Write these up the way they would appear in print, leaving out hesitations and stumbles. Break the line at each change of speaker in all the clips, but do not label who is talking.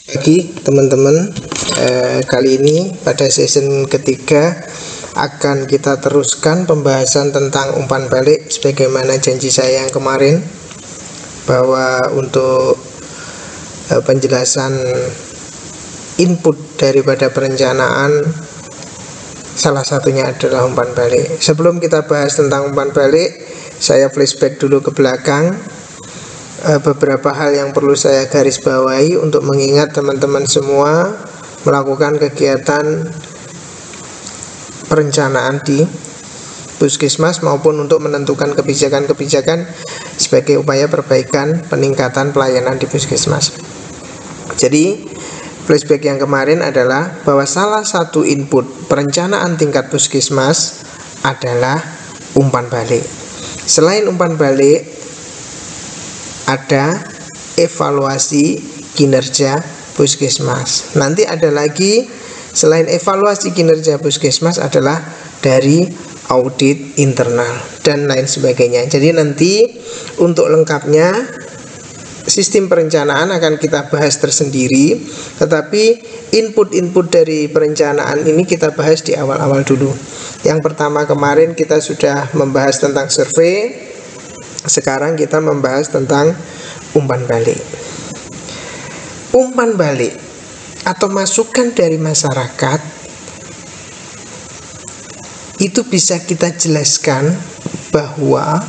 Pagi teman-teman, kali ini pada season ketiga akan kita teruskan pembahasan tentang umpan balik sebagaimana janji saya yang kemarin, bahwa untuk penjelasan input daripada perencanaan salah satunya adalah umpan balik. Sebelum kita bahas tentang umpan balik, saya flashback dulu ke belakang. Beberapa hal yang perlu saya garis bawahi untuk mengingat teman-teman semua melakukan kegiatan perencanaan di Puskesmas maupun untuk menentukan kebijakan-kebijakan sebagai upaya perbaikan peningkatan pelayanan di Puskesmas. Jadi flashback yang kemarin adalah bahwa salah satu input perencanaan tingkat Puskesmas adalah umpan balik. Selain umpan balik, ada evaluasi kinerja Puskesmas. Nanti ada lagi, selain evaluasi kinerja Puskesmas, adalah dari audit internal dan lain sebagainya. Jadi nanti untuk lengkapnya sistem perencanaan akan kita bahas tersendiri, tetapi input-input dari perencanaan ini kita bahas di awal-awal dulu. Yang pertama kemarin kita sudah membahas tentang survei. Sekarang kita membahas tentang umpan balik. Umpan balik atau masukan dari masyarakat itu bisa kita jelaskan bahwa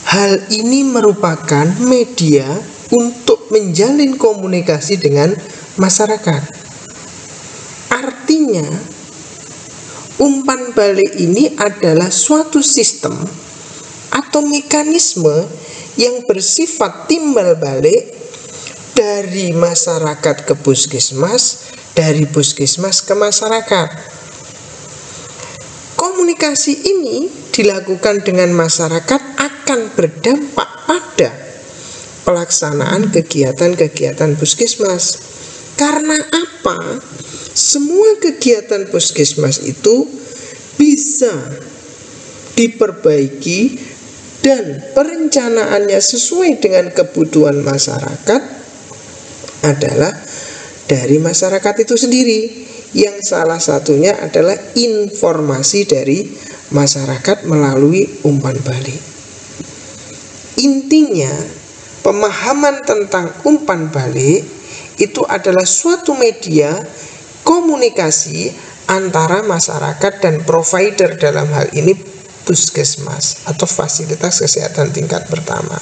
hal ini merupakan media untuk menjalin komunikasi dengan masyarakat. Artinya, umpan balik ini adalah suatu sistem atau mekanisme yang bersifat timbal balik dari masyarakat ke Puskesmas, dari Puskesmas ke masyarakat. Komunikasi ini dilakukan dengan masyarakat akan berdampak pada pelaksanaan kegiatan-kegiatan Puskesmas. Karena apa? Semua kegiatan Puskesmas itu bisa diperbaiki dan perencanaannya sesuai dengan kebutuhan masyarakat adalah dari masyarakat itu sendiri, yang salah satunya adalah informasi dari masyarakat melalui umpan balik. Intinya, pemahaman tentang umpan balik itu adalah suatu media komunikasi antara masyarakat dan provider, dalam hal ini Puskesmas atau fasilitas kesehatan tingkat pertama.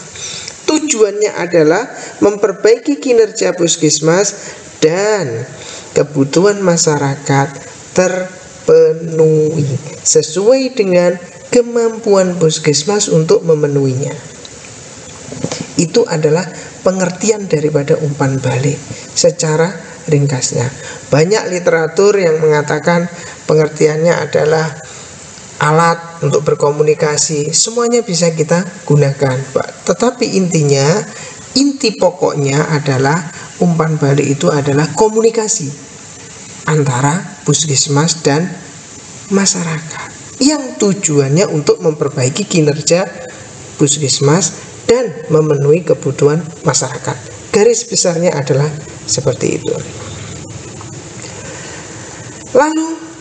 Tujuannya adalah memperbaiki kinerja Puskesmas dan kebutuhan masyarakat terpenuhi sesuai dengan kemampuan Puskesmas untuk memenuhinya. Itu adalah pengertian daripada umpan balik secara ringkasnya. Banyak literatur yang mengatakan pengertiannya adalah alat untuk berkomunikasi. Semuanya bisa kita gunakan, Pak. Tetapi inti pokoknya adalah umpan balik itu adalah komunikasi antara Puskesmas dan masyarakat yang tujuannya untuk memperbaiki kinerja Puskesmas dan memenuhi kebutuhan masyarakat. Garis besarnya adalah seperti itu. Lalu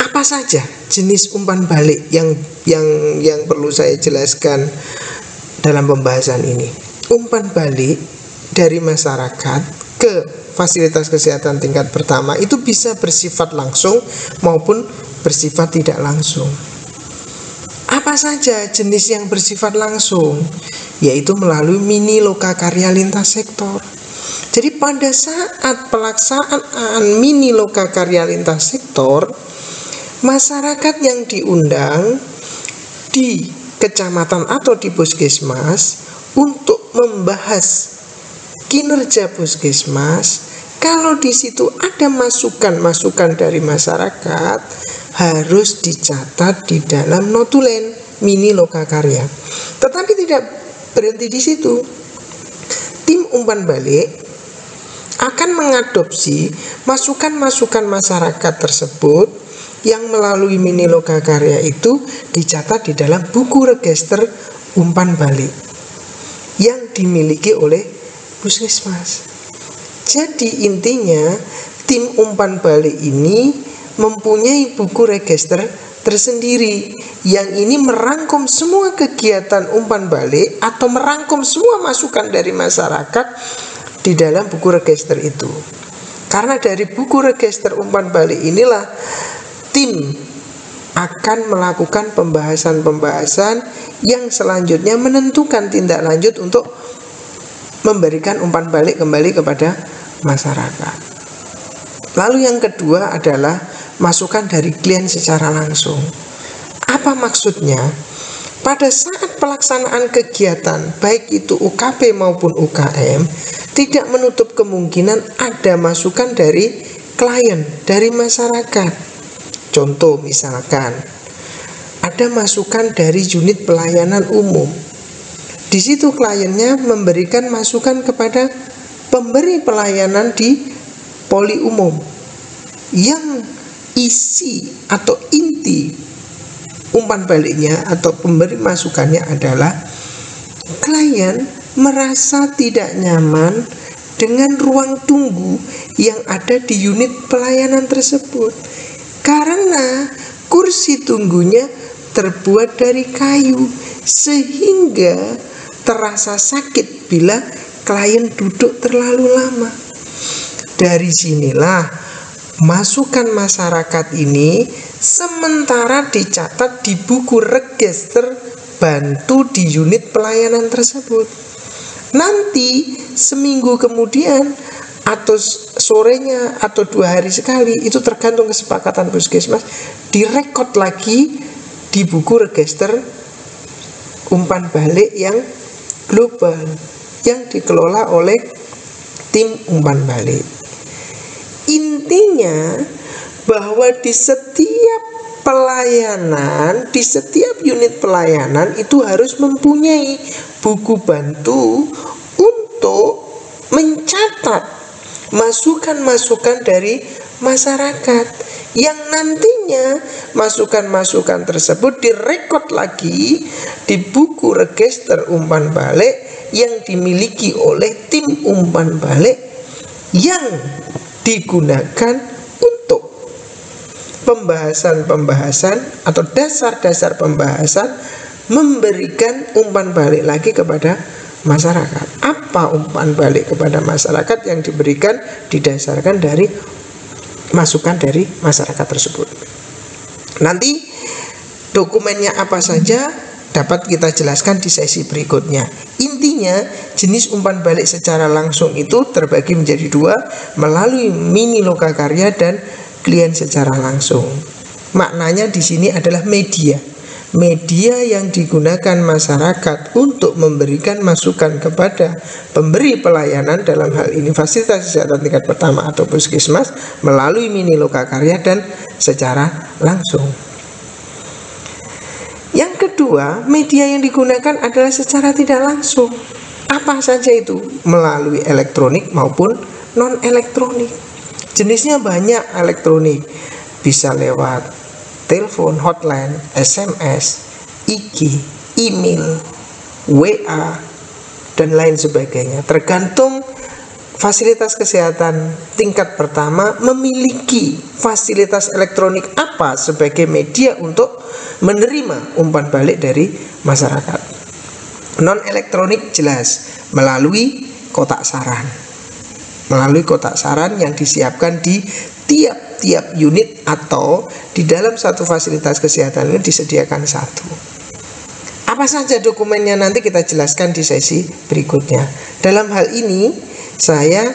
apa saja jenis umpan balik yang perlu saya jelaskan dalam pembahasan ini? Umpan balik dari masyarakat ke fasilitas kesehatan tingkat pertama itu bisa bersifat langsung maupun bersifat tidak langsung. Apa saja jenis yang bersifat langsung? Yaitu melalui mini lokakarya lintas sektor. Jadi pada saat pelaksanaan mini lokakarya lintas sektor, masyarakat yang diundang di kecamatan atau di Puskesmas untuk membahas kinerja Puskesmas, kalau di situ ada masukan-masukan dari masyarakat, harus dicatat di dalam notulen mini lokakarya. Tetapi tidak berhenti di situ. Tim umpan balik akan mengadopsi masukan-masukan masyarakat tersebut yang melalui mini lokakarya itu dicatat di dalam buku register umpan balik yang dimiliki oleh Puskesmas. Jadi intinya tim umpan balik ini mempunyai buku register tersendiri yang ini merangkum semua kegiatan umpan balik atau merangkum semua masukan dari masyarakat di dalam buku register itu. Karena dari buku register umpan balik inilah tim akan melakukan pembahasan-pembahasan yang selanjutnya menentukan tindak lanjut untuk memberikan umpan balik kembali kepada masyarakat. Lalu yang kedua adalah masukan dari klien secara langsung. Apa maksudnya? Pada saat pelaksanaan kegiatan, baik itu UKP maupun UKM, tidak menutup kemungkinan ada masukan dari klien, dari masyarakat. Contoh misalkan, ada masukan dari unit pelayanan umum. Di situ kliennya memberikan masukan kepada pemberi pelayanan di poli umum yang isi atau inti umpan baliknya atau pemberi masukannya adalah klien merasa tidak nyaman dengan ruang tunggu yang ada di unit pelayanan tersebut karena kursi tunggunya terbuat dari kayu sehingga terasa sakit bila klien duduk terlalu lama. Dari sinilah masukan masyarakat ini sementara dicatat di buku register bantu di unit pelayanan tersebut. Nanti seminggu kemudian atau sorenya atau 2 hari sekali, itu tergantung kesepakatan puskesmas, direkod lagi di buku register umpan balik yang global yang dikelola oleh tim umpan balik. Intinya bahwa di setiap pelayanan, di setiap unit pelayanan itu harus mempunyai buku bantu untuk mencatat masukan-masukan dari masyarakat yang nantinya masukan-masukan tersebut direkod lagi di buku register umpan balik yang dimiliki oleh tim umpan balik yang digunakan untuk pembahasan-pembahasan atau dasar-dasar pembahasan memberikan umpan balik lagi kepada masyarakat. Apa umpan balik kepada masyarakat yang diberikan didasarkan dari masukan dari masyarakat tersebut. Nanti dokumennya apa saja dapat kita jelaskan di sesi berikutnya. Intinya jenis umpan balik secara langsung itu terbagi menjadi 2, melalui mini lokakarya dan klien secara langsung. Maknanya di sini adalah media yang digunakan masyarakat untuk memberikan masukan kepada pemberi pelayanan, dalam hal ini fasilitas kesehatan tingkat pertama atau puskesmas, melalui mini lokakarya dan secara langsung. Yang kedua, media yang digunakan adalah secara tidak langsung. Apa saja itu? Melalui elektronik maupun non elektronik. Jenisnya banyak elektronik, bisa lewat telepon, hotline, SMS, IG, email, WA, dan lain sebagainya. Tergantung fasilitas kesehatan tingkat pertama memiliki fasilitas elektronik apa sebagai media untuk menerima umpan balik dari masyarakat. Non elektronik jelas melalui kotak saran. Melalui kotak saran yang disiapkan di tiap unit atau di dalam satu fasilitas kesehatan ini disediakan satu. Apa saja dokumennya nanti kita jelaskan di sesi berikutnya. Dalam hal ini saya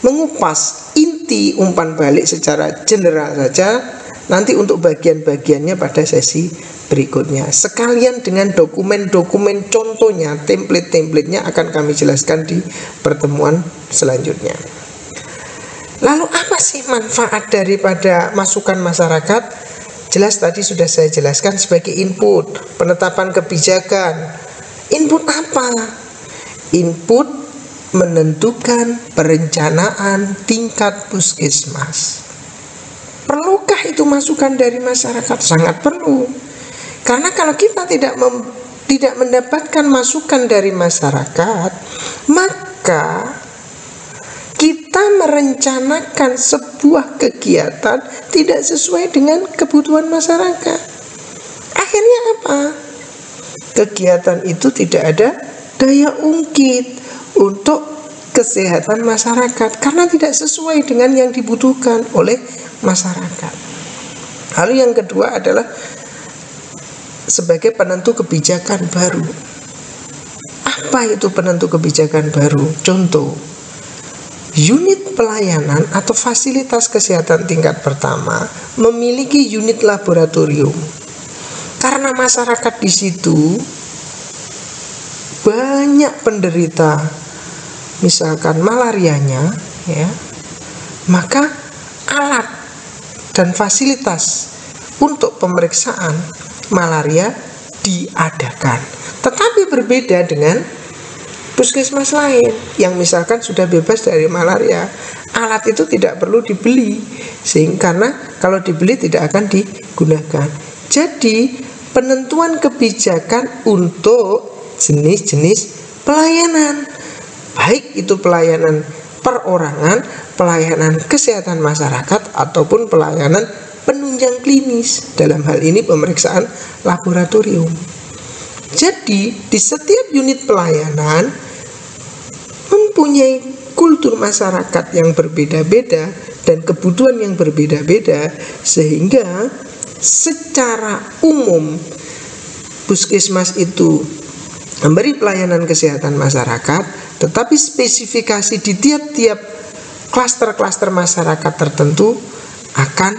mengupas inti umpan balik secara general saja. Nanti untuk bagian-bagiannya pada sesi berikutnya. Sekalian dengan dokumen-dokumen contohnya, template-templatenya akan kami jelaskan di pertemuan selanjutnya. Lalu apa sih manfaat daripada masukan masyarakat? Jelas tadi sudah saya jelaskan sebagai input, penetapan kebijakan. Input apa? Input menentukan perencanaan tingkat puskesmas. Perlukah itu masukan dari masyarakat? Sangat perlu. Karena kalau kita tidak mendapatkan masukan dari masyarakat, maka kita merencanakan sebuah kegiatan tidak sesuai dengan kebutuhan masyarakat. Akhirnya apa? Kegiatan itu tidak ada daya ungkit untuk kesehatan masyarakat karena tidak sesuai dengan yang dibutuhkan oleh masyarakat. Lalu yang kedua adalah sebagai penentu kebijakan baru. Apa itu penentu kebijakan baru? Contoh, unit pelayanan atau fasilitas kesehatan tingkat pertama memiliki unit laboratorium. Karena masyarakat di situ banyak penderita, misalkan malarianya, ya, maka alat dan fasilitas untuk pemeriksaan malaria diadakan. Tetapi berbeda dengan puskesmas lain yang misalkan sudah bebas dari malaria. Alat itu tidak perlu dibeli, sehingga karena kalau dibeli tidak akan digunakan. Jadi penentuan kebijakan untuk jenis-jenis pelayanan, baik itu pelayanan perorangan, pelayanan kesehatan masyarakat, ataupun pelayanan penunjang klinis, dalam hal ini pemeriksaan laboratorium. Jadi di setiap unit pelayanan mempunyai kultur masyarakat yang berbeda-beda dan kebutuhan yang berbeda-beda, sehingga secara umum puskesmas itu memberi pelayanan kesehatan masyarakat, tetapi spesifikasi di tiap-tiap klaster-klaster masyarakat tertentu akan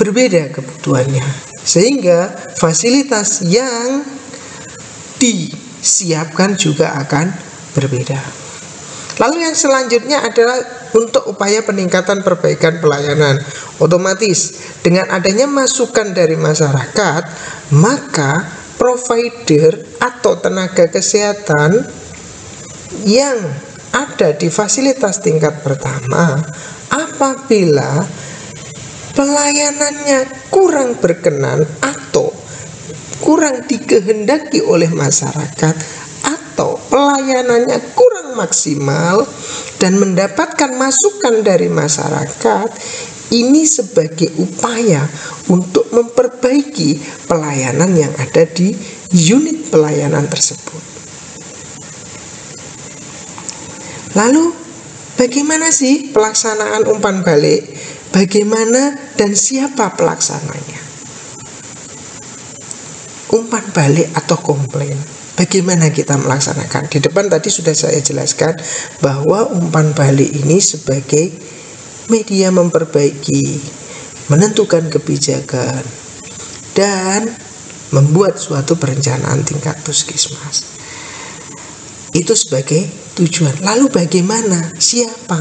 berbeda kebutuhannya, sehingga fasilitas yang disiapkan juga akan berbeda. Lalu yang selanjutnya adalah untuk upaya peningkatan perbaikan pelayanan. Otomatis dengan adanya masukan dari masyarakat, maka provider atau tenaga kesehatan yang ada di fasilitas tingkat pertama, apabila pelayanannya kurang berkenan atau kurang dikehendaki oleh masyarakat, atau pelayanannya kurang maksimal dan mendapatkan masukan dari masyarakat, ini sebagai upaya untuk memperbaiki pelayanan yang ada di unit pelayanan tersebut. Lalu bagaimana sih pelaksanaan umpan balik? Bagaimana dan siapa pelaksananya? Umpan balik atau komplain, bagaimana kita melaksanakan? Di depan tadi sudah saya jelaskan bahwa umpan balik ini sebagai media memperbaiki, menentukan kebijakan, dan membuat suatu perencanaan tingkat puskesmas. Itu sebagai tujuan. Lalu bagaimana? Siapa?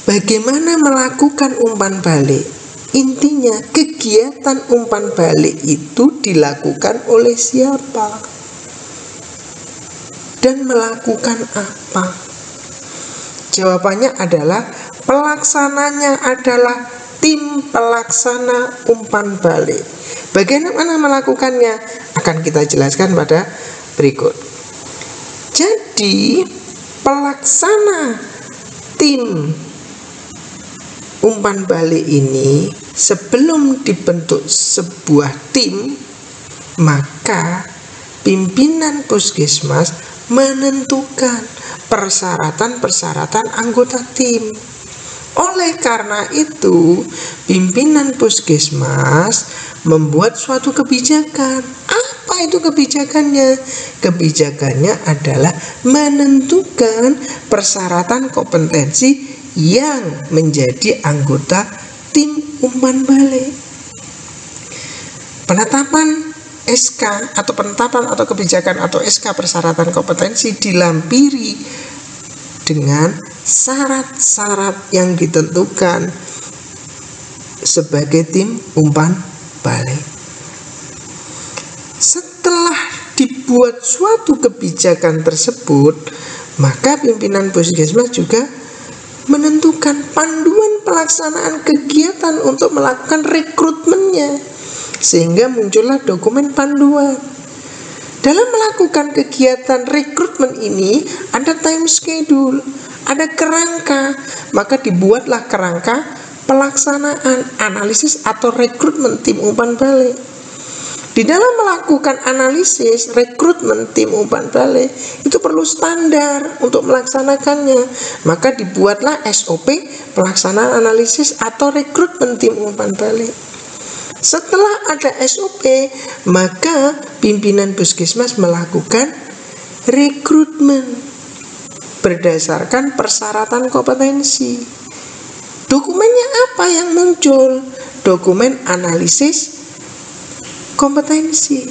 Bagaimana melakukan umpan balik? Intinya kegiatan umpan balik itu dilakukan oleh siapa? Dan melakukan apa? Jawabannya adalah pelaksananya adalah tim pelaksana umpan balik. Bagaimana melakukannya? Akan kita jelaskan pada berikut. Jadi pelaksana tim umpan balik ini sebelum dibentuk sebuah tim, maka pimpinan puskesmas menentukan persyaratan-persyaratan anggota tim. Oleh karena itu, pimpinan puskesmas membuat suatu kebijakan. Apa itu kebijakannya? Kebijakannya adalah menentukan persyaratan kompetensi yang menjadi anggota tim umpan balik. Penetapan SK atau penetapan atau kebijakan atau SK persyaratan kompetensi dilampiri dengan syarat-syarat yang ditentukan sebagai tim umpan balik. Setelah dibuat suatu kebijakan tersebut, maka pimpinan puskesmas juga menentukan panduan pelaksanaan kegiatan untuk melakukan rekrutmennya, sehingga muncullah dokumen panduan. Dalam melakukan kegiatan rekrutmen ini ada time schedule, ada kerangka, maka dibuatlah kerangka pelaksanaan analisis atau rekrutmen tim umpan balik. Di dalam melakukan analisis rekrutmen tim umpan balik itu perlu standar untuk melaksanakannya, maka dibuatlah SOP pelaksanaan analisis atau rekrutmen tim umpan balik. Setelah ada SOP, maka pimpinan puskesmas melakukan rekrutmen berdasarkan persyaratan kompetensi. Dokumennya apa yang muncul? Dokumen analisis kompetensi.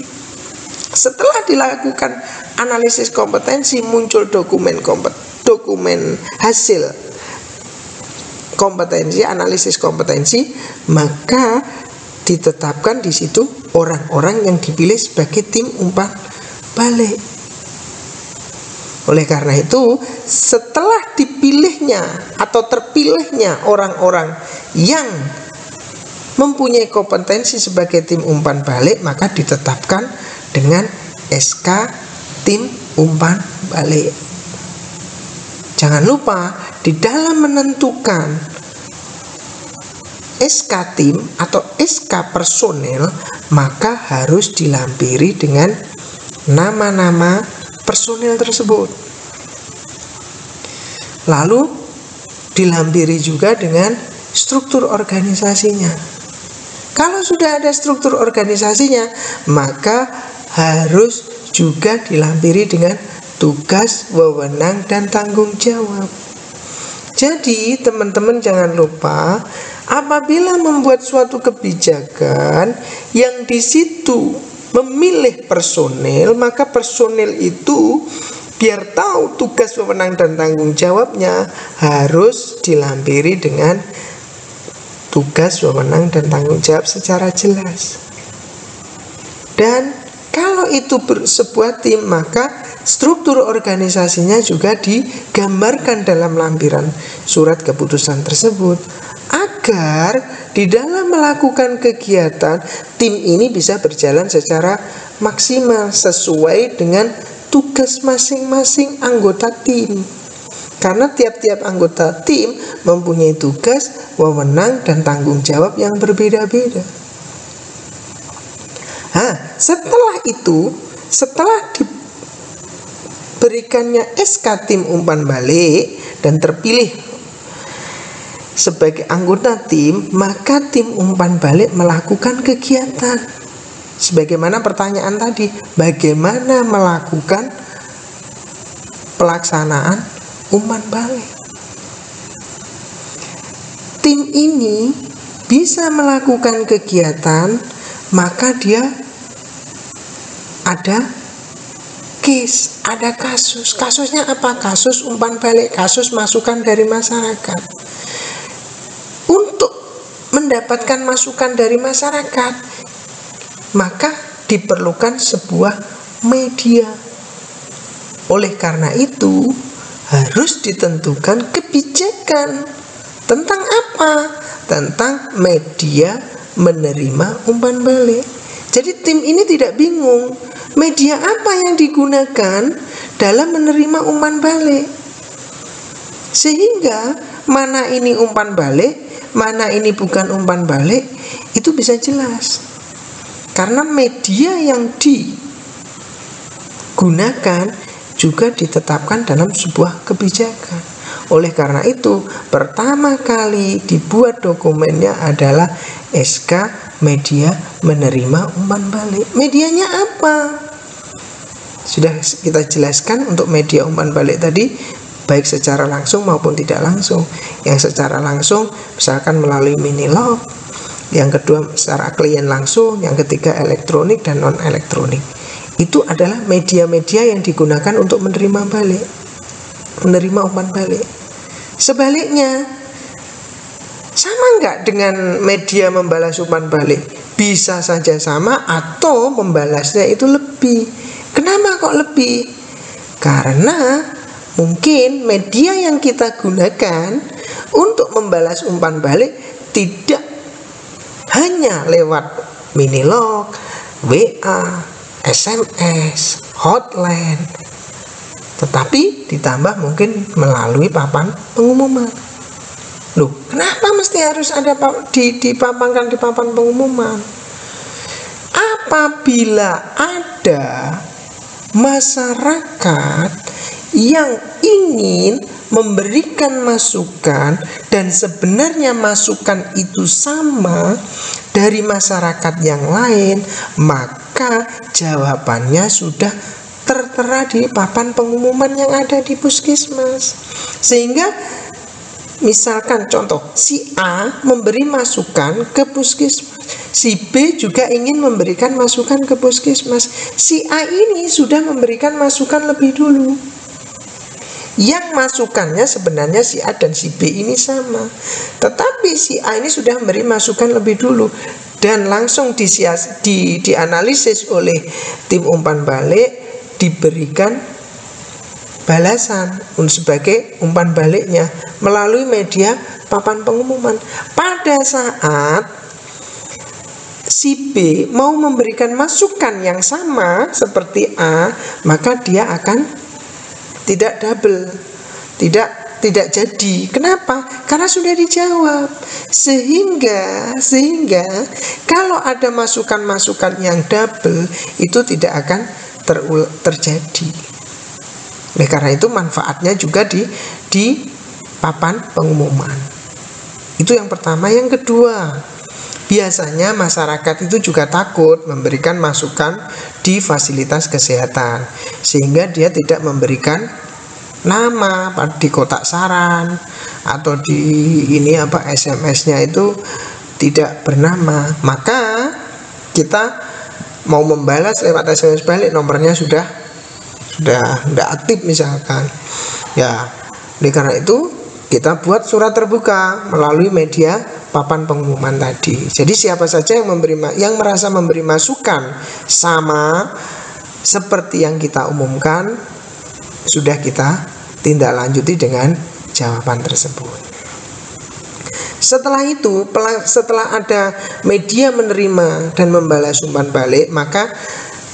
Setelah dilakukan analisis kompetensi, muncul dokumen hasil kompetensi, analisis kompetensi, maka ditetapkan di situ orang-orang yang dipilih sebagai tim umpan balik. Oleh karena itu, setelah dipilihnya atau terpilihnya orang-orang yang mempunyai kompetensi sebagai tim umpan balik, maka ditetapkan dengan SK tim umpan balik. Jangan lupa, di dalam menentukan SK tim atau SK personel, maka harus dilampiri dengan nama-nama personel tersebut. Lalu dilampiri juga dengan struktur organisasinya. Kalau sudah ada struktur organisasinya, maka harus juga dilampiri dengan tugas, wewenang, dan tanggung jawab. Jadi teman-teman jangan lupa, apabila membuat suatu kebijakan yang di situ memilih personel, maka personel itu biar tahu tugas, wewenang, dan tanggung jawabnya harus dilampiri dengan tugas, wewenang, dan tanggung jawab secara jelas. Dan kalau itu sebuah tim, maka struktur organisasinya juga digambarkan dalam lampiran surat keputusan tersebut, agar di dalam melakukan kegiatan tim ini bisa berjalan secara maksimal sesuai dengan tugas masing-masing anggota tim. Karena tiap-tiap anggota tim mempunyai tugas, wewenang, dan tanggung jawab yang berbeda-beda. Setelah itu, setelah diberikannya SK tim umpan balik dan terpilih sebagai anggota tim, maka tim umpan balik melakukan kegiatan. Sebagaimana pertanyaan tadi, bagaimana melakukan pelaksanaan umpan balik? Tim ini bisa melakukan kegiatan, maka dia ada case, ada kasus. Kasusnya apa? Kasus umpan balik, kasus masukan dari masyarakat. Untuk mendapatkan masukan dari masyarakat, maka diperlukan sebuah media. Oleh karena itu, harus ditentukan kebijakan. Tentang apa? Tentang media menerima umpan balik. Jadi tim ini tidak bingung, media apa yang digunakan dalam menerima umpan balik. Sehingga mana ini umpan balik, mana ini bukan umpan balik, itu bisa jelas. Karena media yang digunakan juga ditetapkan dalam sebuah kebijakan. Oleh karena itu, pertama kali dibuat dokumennya adalah SK media menerima umpan balik. Medianya apa? Sudah kita jelaskan untuk media umpan balik tadi, baik secara langsung maupun tidak langsung. Yang secara langsung misalkan melalui minilog, yang kedua secara klien langsung, yang ketiga elektronik dan non elektronik. Itu adalah media-media yang digunakan untuk menerima umpan balik. Sebaliknya, sama nggak dengan media membalas umpan balik? Bisa saja sama atau membalasnya itu lebih. Kenapa kok lebih? Karena mungkin media yang kita gunakan untuk membalas umpan balik tidak hanya lewat minilog, WA, SMS, hotline, tetapi ditambah mungkin melalui papan pengumuman. Loh, kenapa mesti harus ada dipapankan di papan pengumuman? Apabila ada masyarakat yang ingin memberikan masukan dan sebenarnya masukan itu sama dari masyarakat yang lain, maka jawabannya sudah tertera di papan pengumuman yang ada di puskesmas. Sehingga misalkan contoh, si A memberi masukan ke puskesmas, si B juga ingin memberikan masukan ke puskesmas. Si A ini sudah memberikan masukan lebih dulu. Yang masukannya sebenarnya si A dan si B ini sama, tetapi si A ini sudah memberi masukan lebih dulu dan langsung dianalisis oleh tim umpan balik, diberikan balasan sebagai umpan baliknya melalui media papan pengumuman. Pada saat si B mau memberikan masukan yang sama seperti A, maka dia akan tidak double, tidak jadi. Kenapa? Karena sudah dijawab. Sehingga kalau ada masukan-masukan yang double, itu tidak akan terjadi. Oleh karena itu manfaatnya juga di papan pengumuman. Itu yang pertama. Yang kedua, biasanya masyarakat itu juga takut memberikan masukan di fasilitas kesehatan, sehingga dia tidak memberikan nama di kotak saran atau di SMS-nya itu tidak bernama. Maka kita mau membalas lewat SMS balik, nomornya sudah tidak aktif misalkan. Ya, oleh karena itu kita buat surat terbuka melalui media papan pengumuman tadi. Jadi siapa saja yang merasa memberi masukan sama seperti yang kita umumkan, sudah kita tindak lanjuti dengan jawaban tersebut. Setelah itu, setelah ada media menerima dan membalas umpan balik, maka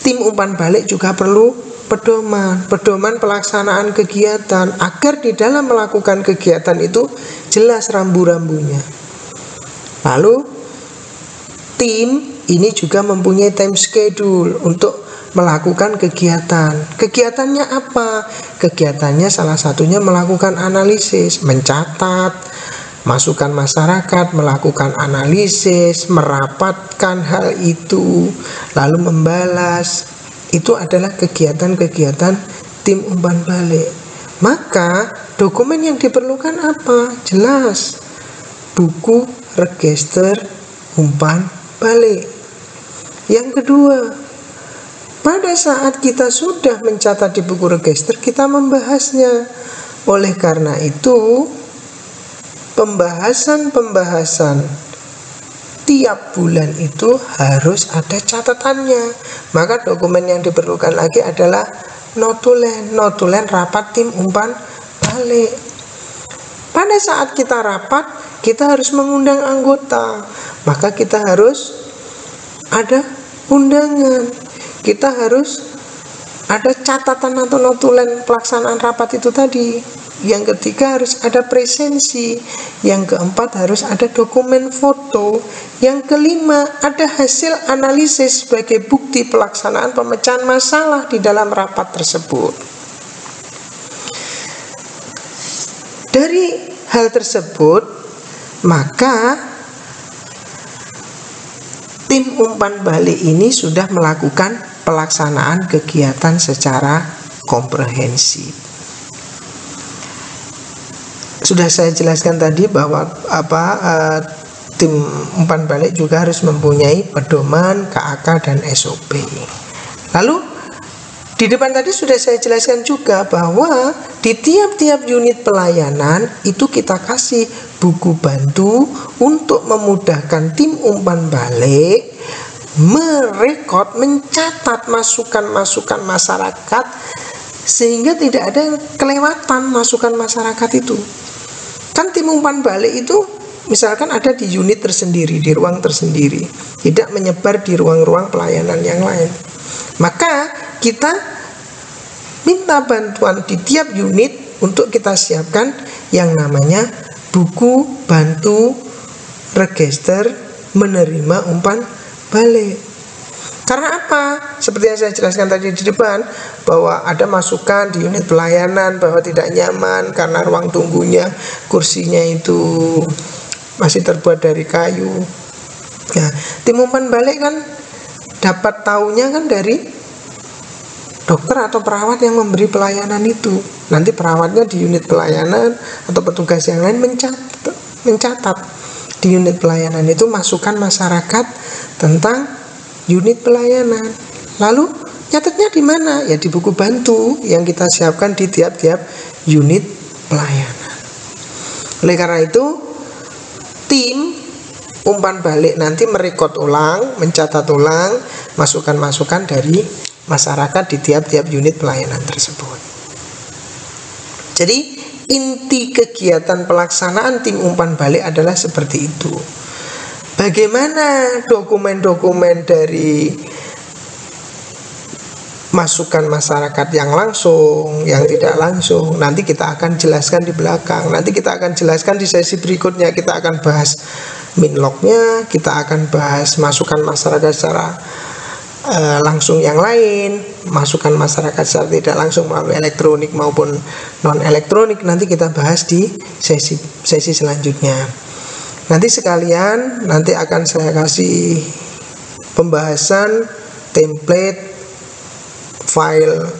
tim umpan balik juga perlu pedoman pelaksanaan kegiatan agar di dalam melakukan kegiatan itu jelas rambu-rambunya. Lalu tim ini juga mempunyai time schedule untuk melakukan kegiatan. Kegiatannya apa? Kegiatannya salah satunya melakukan analisis, mencatat masukan masyarakat, melakukan analisis, merapatkan hal itu, lalu membalas. Itu adalah kegiatan-kegiatan tim umpan balik. Maka dokumen yang diperlukan apa? Jelas, buku register umpan balik. Yang kedua, pada saat kita sudah mencatat di buku register, kita membahasnya. Oleh karena itu, pembahasan tiap bulan itu harus ada catatannya. Maka dokumen yang diperlukan lagi adalah notulen rapat tim umpan balik. Pada saat kita rapat, kita harus mengundang anggota, maka kita harus ada undangan, kita harus ada catatan atau notulen pelaksanaan rapat itu tadi. Yang ketiga harus ada presensi. Yang keempat harus ada dokumen foto. Yang kelima ada hasil analisis sebagai bukti pelaksanaan pemecahan masalah di dalam rapat tersebut. Dari hal tersebut, maka tim umpan balik ini sudah melakukan pelaksanaan kegiatan secara komprehensif. Sudah saya jelaskan tadi bahwa tim umpan balik juga harus mempunyai pedoman, KAK, dan SOP. Lalu di depan tadi sudah saya jelaskan juga bahwa di tiap-tiap unit pelayanan itu kita kasih buku bantu untuk memudahkan tim umpan balik merekod, mencatat masukan-masukan masyarakat sehingga tidak ada yang kelewatan masukan masyarakat itu. Kan tim umpan balik itu misalkan ada di unit tersendiri, di ruang tersendiri, tidak menyebar di ruang-ruang pelayanan yang lain. Maka kita minta bantuan di tiap unit untuk kita siapkan yang namanya buku bantu register menerima umpan balik. Karena apa? Seperti yang saya jelaskan tadi di depan, bahwa ada masukan di unit pelayanan bahwa tidak nyaman karena ruang tunggunya, kursinya itu masih terbuat dari kayu. Nah, tim umpan balik kan dapat taunya kan dari dokter atau perawat yang memberi pelayanan itu. Nanti perawatnya di unit pelayanan atau petugas yang lain mencatat di unit pelayanan itu masukan masyarakat tentang unit pelayanan. Lalu nyatetnya di mana? Ya di buku bantu yang kita siapkan di tiap-tiap unit pelayanan. Oleh karena itu, tim umpan balik nanti merekod ulang, mencatat ulang masukan-masukan dari masyarakat di tiap-tiap unit pelayanan tersebut. Jadi inti kegiatan pelaksanaan tim umpan balik adalah seperti itu. Bagaimana dokumen-dokumen dari masukan masyarakat yang langsung, yang tidak langsung, nanti kita akan jelaskan di belakang. Nanti kita akan jelaskan di sesi berikutnya. Kita akan bahas minlognya, kita akan bahas masukan masyarakat secara langsung yang lain, masukan masyarakat secara tidak langsung melalui elektronik maupun non elektronik. Nanti kita bahas di sesi selanjutnya. Nanti sekalian, nanti akan saya kasih pembahasan template file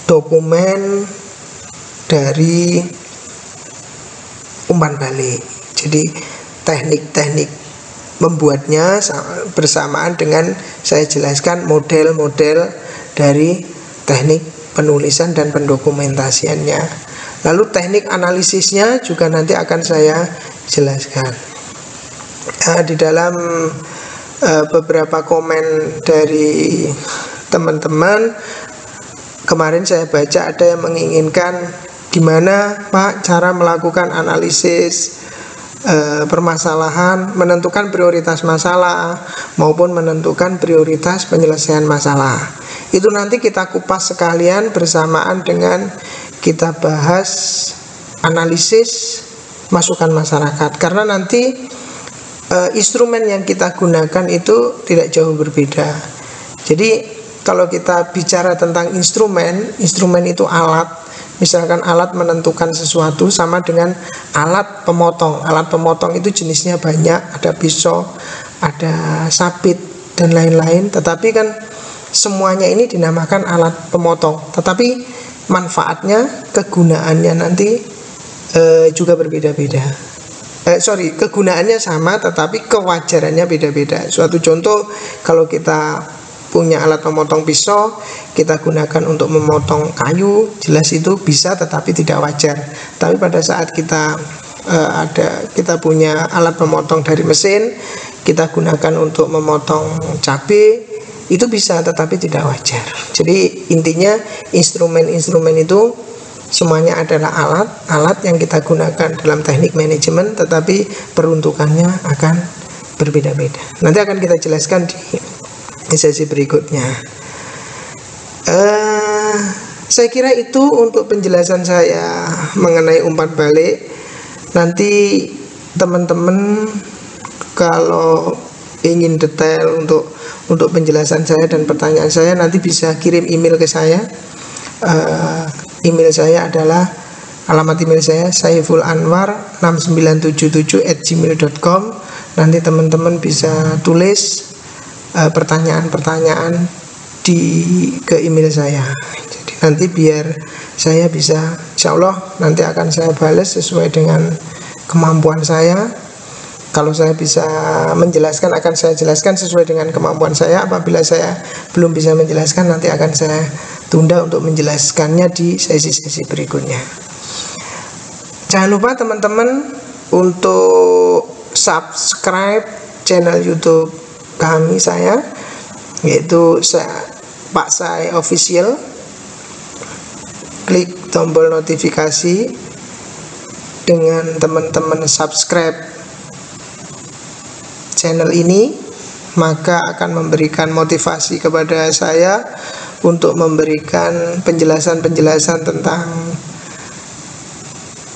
dokumen dari umpan balik. Jadi teknik-teknik membuatnya bersamaan dengan saya jelaskan model-model dari teknik penulisan dan pendokumentasiannya. Lalu teknik analisisnya juga nanti akan saya jelaskan. Di dalam beberapa komen dari teman-teman kemarin saya baca ada yang menginginkan gimana Pak cara melakukan analisis permasalahan, menentukan prioritas masalah maupun menentukan prioritas penyelesaian masalah. Itu nanti kita kupas sekalian bersamaan dengan kita bahas analisis masukan masyarakat. Karena nanti instrumen yang kita gunakan itu tidak jauh berbeda. Jadi kalau kita bicara tentang instrumen itu alat. Misalkan alat menentukan sesuatu sama dengan alat pemotong. Alat pemotong itu jenisnya banyak, ada pisau, ada sabit, dan lain-lain. Tetapi kan semuanya ini dinamakan alat pemotong. Tetapi manfaatnya, kegunaannya nanti juga berbeda-beda. Kegunaannya sama tetapi kewajarannya beda-beda. Suatu contoh, kalau kita punya alat memotong pisau, kita gunakan untuk memotong kayu, jelas itu bisa tetapi tidak wajar. Tapi pada saat kita punya alat memotong dari mesin, kita gunakan untuk memotong cabai, itu bisa tetapi tidak wajar. Jadi intinya instrumen-instrumen itu semuanya adalah alat yang kita gunakan dalam teknik manajemen, tetapi peruntukannya akan berbeda-beda. Nanti akan kita jelaskan di sesi berikutnya. Saya kira itu untuk penjelasan saya mengenai umpan balik. Nanti teman-teman kalau ingin detail untuk penjelasan saya dan pertanyaan saya, nanti bisa kirim email ke saya. Email saya adalah, alamat email saya saifulanwar6977@gmail.com. Nanti teman-teman bisa tulis pertanyaan-pertanyaan ke email saya. Jadi nanti biar saya bisa, insya Allah nanti akan saya balas sesuai dengan kemampuan saya. Kalau saya bisa menjelaskan, akan saya jelaskan sesuai dengan kemampuan saya. Apabila saya belum bisa menjelaskan, nanti akan saya tunda untuk menjelaskannya di sesi-sesi berikutnya. Jangan lupa teman-teman untuk subscribe channel YouTube kami saya, yaitu Pak Sai Official. Klik tombol notifikasi dengan teman-teman subscribe channel ini, maka akan memberikan motivasi kepada saya untuk memberikan penjelasan-penjelasan tentang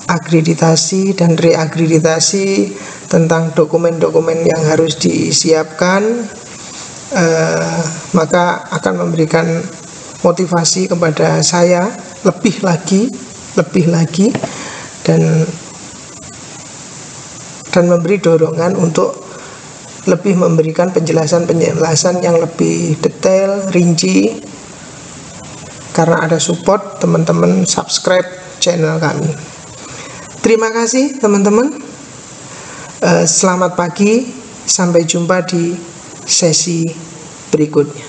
akreditasi dan reakreditasi, tentang dokumen-dokumen yang harus disiapkan, maka akan memberikan motivasi kepada saya lebih lagi dan memberi dorongan untuk lebih memberikan penjelasan-penjelasan yang lebih detail, rinci, karena ada support teman-teman subscribe channel kami. Terima kasih teman-teman. Selamat pagi, sampai jumpa di sesi berikutnya.